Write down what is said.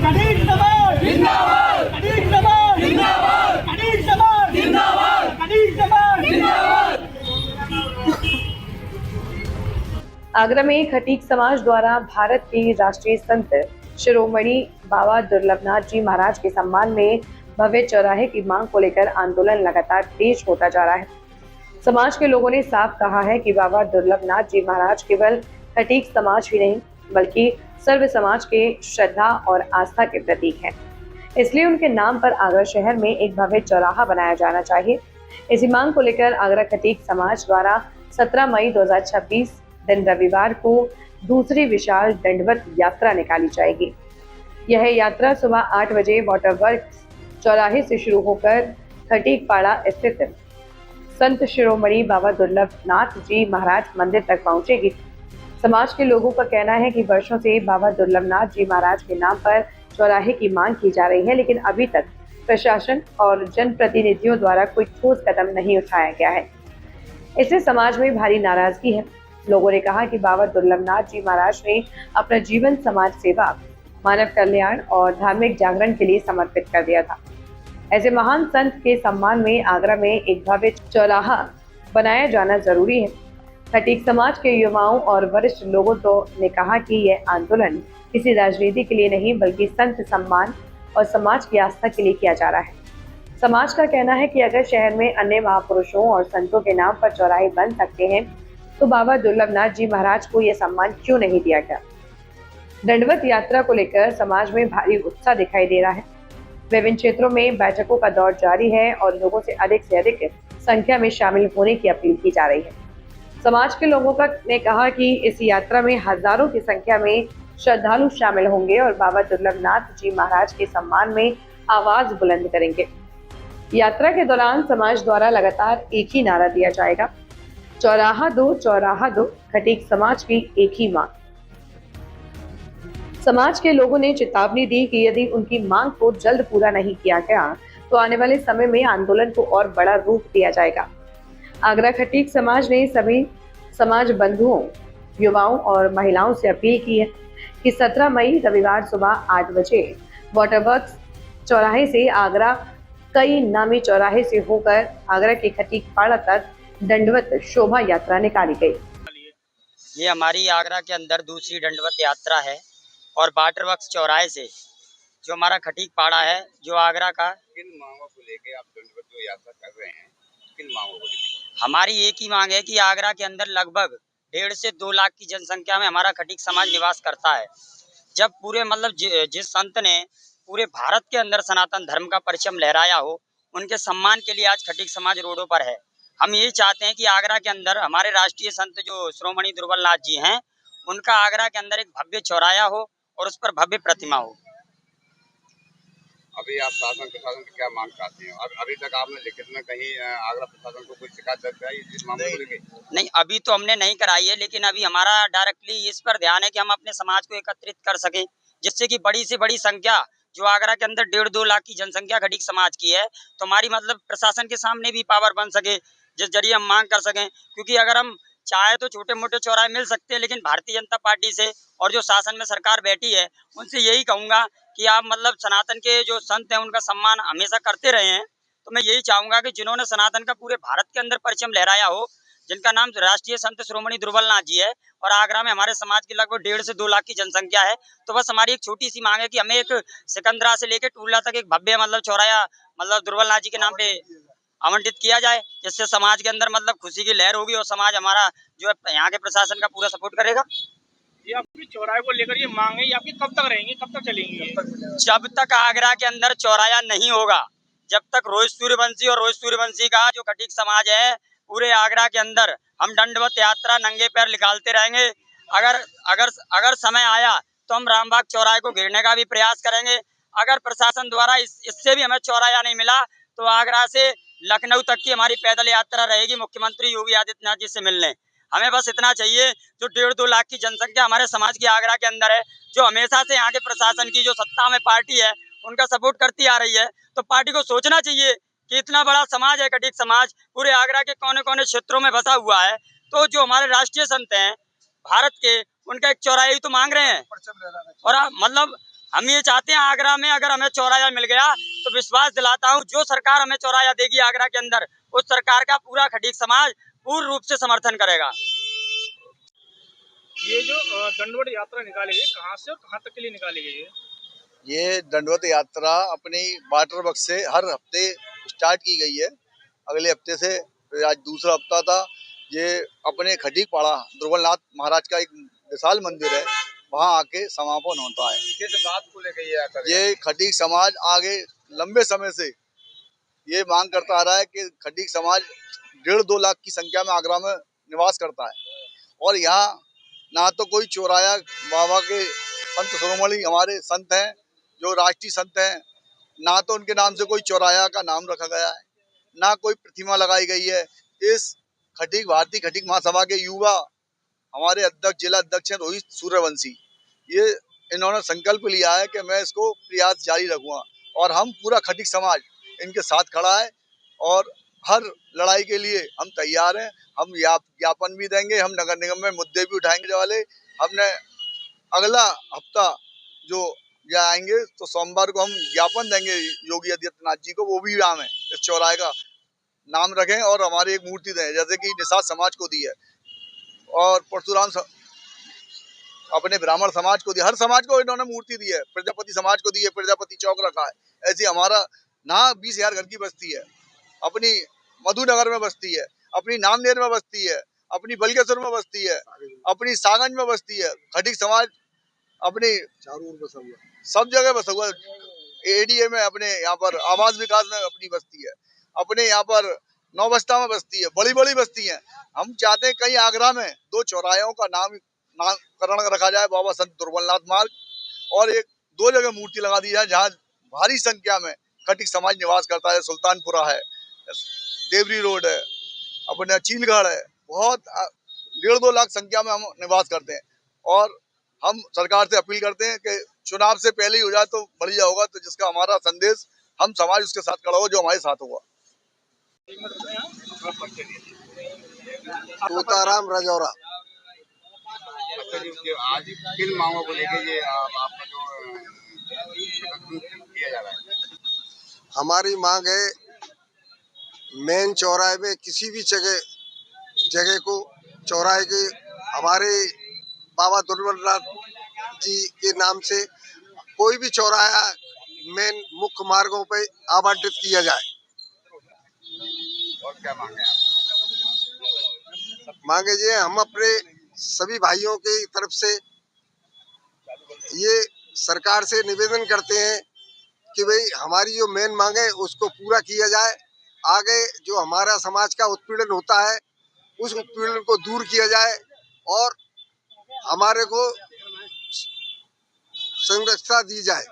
खटीक समाज जिंदाबाद, खटीक समाज जिंदाबाद, खटीक समाज जिंदाबाद, खटीक समाज जिंदाबाद। आगरा में खटीक समाज द्वारा भारत के राष्ट्रीय संत शिरोमणि बाबा दुर्लभनाथ जी महाराज के सम्मान में भव्य चौराहे की मांग को लेकर आंदोलन लगातार तेज होता जा रहा है। समाज के लोगों ने साफ कहा है कि बाबा दुर्लभनाथ जी महाराज केवल खटीक समाज ही नहीं बल्कि सर्व समाज के श्रद्धा और आस्था के प्रतीक हैं। इसलिए उनके नाम पर आगरा शहर में एक भव्य चौराहा बनाया जाना चाहिए। इसी मांग को लेकर आगरा खटीक समाज द्वारा 17 मई 2026 दिन रविवार को दूसरी विशाल दंडवत यात्रा निकाली जाएगी। यह यात्रा सुबह 8 बजे वाटर वर्क्स चौराहे से शुरू होकर खटीक पाड़ा स्थित संत शिरोमणि बाबा दुर्लभनाथ जी महाराज मंदिर तक पहुंचेगी। समाज के लोगों का कहना है कि वर्षों से बाबा दुर्लभनाथ जी महाराज के नाम पर चौराहे की मांग की जा रही है, लेकिन अभी तक प्रशासन और जनप्रतिनिधियों द्वारा कोई ठोस कदम नहीं उठाया गया है। इससे समाज में भारी नाराजगी है। लोगों ने कहा कि बाबा दुर्लभनाथ जी महाराज ने अपना जीवन समाज सेवा, मानव कल्याण और धार्मिक जागरण के लिए समर्पित कर दिया था। ऐसे महान संत के सम्मान में आगरा में एक भव्य चौराहा बनाया जाना जरूरी है। खटीक समाज के युवाओं और वरिष्ठ लोगों ने कहा कि यह आंदोलन किसी राजनीति के लिए नहीं बल्कि संत सम्मान और समाज की आस्था के लिए किया जा रहा है। समाज का कहना है कि अगर शहर में अन्य महापुरुषों और संतों के नाम पर चौराहे बन सकते हैं तो बाबा दुर्लभनाथ जी महाराज को यह सम्मान क्यों नहीं दिया गया। दंडवत यात्रा को लेकर समाज में भारी उत्साह दिखाई दे रहा है। विभिन्न क्षेत्रों में बैठकों का दौर जारी है और लोगों से अधिक संख्या में शामिल होने की अपील की जा रही है। समाज के लोगों ने कहा कि इस यात्रा में हजारों की संख्या में श्रद्धालु शामिल होंगे और बाबा दुर्लभनाथ जी महाराज के सम्मान में आवाज बुलंद करेंगे। यात्रा के दौरान समाज द्वारा लगातार एक ही नारा दिया जाएगा, चौराहा दो, खटीक समाज की एक ही मांग। समाज के लोगों ने चेतावनी दी कि यदि उनकी मांग को जल्द पूरा नहीं किया गया तो आने वाले समय में आंदोलन को और बड़ा रूप दिया जाएगा। आगरा खटीक समाज ने सभी समाज बंधुओं, युवाओं और महिलाओं से अपील की है कि 17 मई रविवार सुबह 8 बजे वाटरवर्क्स चौराहे से आगरा कई नामी चौराहे से होकर आगरा के खटीक पाड़ा तक दंडवत शोभा यात्रा निकाली गई। ये हमारी आगरा के अंदर दूसरी दंडवत यात्रा है और वाटरवर्क्स चौराहे से जो हमारा खटीक पाड़ा है, जो आगरा का। किन मांगों को लेकर आप दंडवत जो यात्रा कर रहे हैं, किन मांगों को लेकर? हमारी एक ही मांग है कि आगरा के अंदर लगभग 1.5 से 2 लाख की जनसंख्या में हमारा खटीक समाज निवास करता है। जब पूरे जिस संत ने पूरे भारत के अंदर सनातन धर्म का परचम लहराया हो, उनके सम्मान के लिए आज खटीक समाज रोडों पर है। हम यही चाहते हैं कि आगरा के अंदर हमारे राष्ट्रीय संत जो शिरोमणि दुर्लभनाथ जी हैं, उनका आगरा के अंदर एक भव्य चौराहा हो और उस पर भव्य प्रतिमा हो। अभी आप शासन प्रशासन से क्या मांग चाहते हैं? अभी तक आपने लिखित में कहीं आगरा प्रशासन को कोई शिकायत दर्ज कराई इस मामले को लेकर? नहीं, अभी तो हमने नहीं कराई है, लेकिन अभी हमारा डायरेक्टली इस पर ध्यान है कि हम अपने समाज को एकत्रित कर सके, जिससे कि बड़ी से बड़ी संख्या जो आगरा के अंदर 1.5-2 लाख की जनसंख्या खटीक समाज की है, तो हमारी प्रशासन के सामने भी पावर बन सके, जिस जरिए हम मांग कर सकें। क्योंकि अगर हम चाहे तो छोटे मोटे चौराहे मिल सकते हैं, लेकिन भारतीय जनता पार्टी से और जो शासन में सरकार बैठी है उनसे यही कहूंगा कि आप सनातन के जो संत हैं उनका सम्मान हमेशा करते रहे हैं। तो मैं यही चाहूंगा कि जिन्होंने सनातन का पूरे भारत के अंदर परचम लहराया हो, जिनका नाम राष्ट्रीय संत शिरोमणि दुर्लभनाथ जी है, और आगरा में हमारे समाज की लगभग 1.5 से 2 लाख की जनसंख्या है, तो बस हमारी एक छोटी सी मांग है कि हमें एक सिकंदरा से लेकर टूला तक एक भव्य चौराहा दुर्लभनाथ जी के नाम पे आवंटित किया जाए, जिससे समाज के अंदर खुशी की लहर होगी और समाज हमारा जो है यहाँ के प्रशासन का पूरा सपोर्ट करेगा। ये आपकी चौराहे को लेकर ये मांग है, ये आपकी कब तक रहेंगी, कब तक चलेंगी? जब तक आगरा के अंदर चौराहा नहीं होगा, जब तक रोहित सूर्यवंशी और रोहित सूर्यवंशी का जो खटीक समाज है, पूरे आगरा के अंदर हम दंडवत यात्रा नंगे पैर निकालते रहेंगे। अगर समय आया तो हम रामबाग चौराहे को घेरने का भी प्रयास करेंगे। अगर प्रशासन द्वारा इससे भी हमें चौराहा नहीं मिला तो आगरा से लखनऊ तक की हमारी पैदल यात्रा रहेगी मुख्यमंत्री योगी आदित्यनाथ जी से मिलने। हमें बस इतना चाहिए, जो 1.5-2 लाख की जनसंख्या हमारे समाज की आगरा के अंदर है, जो हमेशा से यहाँ के प्रशासन की जो सत्ता में पार्टी है उनका सपोर्ट करती आ रही है, तो पार्टी को सोचना चाहिए कि इतना बड़ा समाज है खटीक समाज, पूरे आगरा के कोने कोने क्षेत्रों में बसा हुआ है, तो जो हमारे राष्ट्रीय संत हैं भारत के, उनका एक चौराहा ही तो मांग रहे हैं। और हम ये चाहते हैं आगरा में अगर हमें चौराहा मिल गया तो विश्वास दिलाता हूँ जो सरकार हमें चौराहा देगी आगरा के अंदर, उस सरकार का पूरा खटीक समाज पूर्ण रूप से समर्थन करेगा। ये जो दंडवत यात्रा निकाली गई, कहाँ से और कहाँ तक के लिए निकाली गई है? ये दंडवत यात्रा अपनी वाटर वर्क से हर हफ्ते स्टार्ट की गई है। अगले हफ्ते से आज दूसरा हफ्ता था। ये अपने खटीक पाड़ा दुर्बलनाथ महाराज का एक विशाल मंदिर है, वहाँ आके समापन होता है। किस बात को लेकर ये यात्रा? ये खटीक समाज आगे लंबे समय से ये मांग करता आ रहा है कि खटीक समाज 1.5-2 लाख की संख्या में आगरा में निवास करता है और यहाँ ना तो कोई चौराया, बाबा के संत शिरोमणि हमारे संत हैं जो राष्ट्रीय संत हैं, ना तो उनके नाम से कोई चौराया का नाम रखा गया है, ना कोई प्रतिमा लगाई गई है। इस खटीक भारतीय खटीक महासभा के युवा हमारे अध्यक्ष, जिला अध्यक्ष हैं रोहित सूर्यवंशी, ये इन्होंने संकल्प लिया है कि मैं इसको प्रयास जारी रखूंगा और हम पूरा खटीक समाज इनके साथ खड़ा है और हर लड़ाई के लिए हम तैयार हैं। हम ज्ञापन भी देंगे, हम नगर निगम में मुद्दे भी उठाएंगे वाले। हमने अगला हफ्ता जो आएंगे तो सोमवार को हम ज्ञापन देंगे योगी आदित्यनाथ जी को, वो भी नाम है इस चौराहे का नाम रखें और हमारी एक मूर्ति दें जैसे कि निषाद समाज को दी है और परशुराम अपने ब्राह्मण समाज को दी, हर समाज को इन्होंने मूर्ति दी है। प्रजापति समाज को दी है, प्रजापति चौक रखा है। ऐसी हमारा ना 20,000 घर की बस्ती है, अपनी मधुनगर में बस्ती है, अपनी नामनेर में बस्ती है, अपनी बलकेश्वर में बस्ती है, अपनी सागंज में बस्ती है। खटीक समाज अपनी सब जगह बसा हुआ है। एडीए में अपने यहाँ पर आवास विकास में अपनी बस्ती है, अपने यहाँ पर नौबस्ता में बस्ती है, बड़ी बड़ी बस्ती है। हम चाहते हैं कहीं आगरा में 2 चौराहों का नामकरण रखा जाए, बाबा संत दुर्बलनाथ मार्ग, और 2 जगह मूर्ति लगा दी जाए जहाँ भारी संख्या में खटीक समाज निवास करता है। सुल्तानपुरा है, देवरी रोड है, अपने चीलगढ़ है, बहुत 1.5-2 लाख संख्या में हम निवास करते हैं और हम सरकार से अपील करते हैं कि चुनाव से पहले ही हो जाए तो बढ़िया होगा, तो जिसका हमारा संदेश हम समाज उसके साथ खड़ा हो जो हमारे साथ होगा। तोताराम राजौरा। अच्छा जी, आज किन मांगों को लेकर ये आपका जो किया जा रहा है? हमारी मांग है मेन चौराहे में किसी भी जगह को चौराहे के हमारे बाबा दुर्बलनाथ जी के नाम से कोई भी चौराहा मेन मुख्य मार्गों पे आवंटित किया जाए। और क्या मांगे आप? मांगे ये हम अपने सभी भाइयों की तरफ से ये सरकार से निवेदन करते हैं कि भाई हमारी जो मेन मांग है उसको पूरा किया जाए। आगे जो हमारा समाज का उत्पीड़न होता है उस उत्पीड़न को दूर किया जाए और हमारे को संरक्षण दी जाए।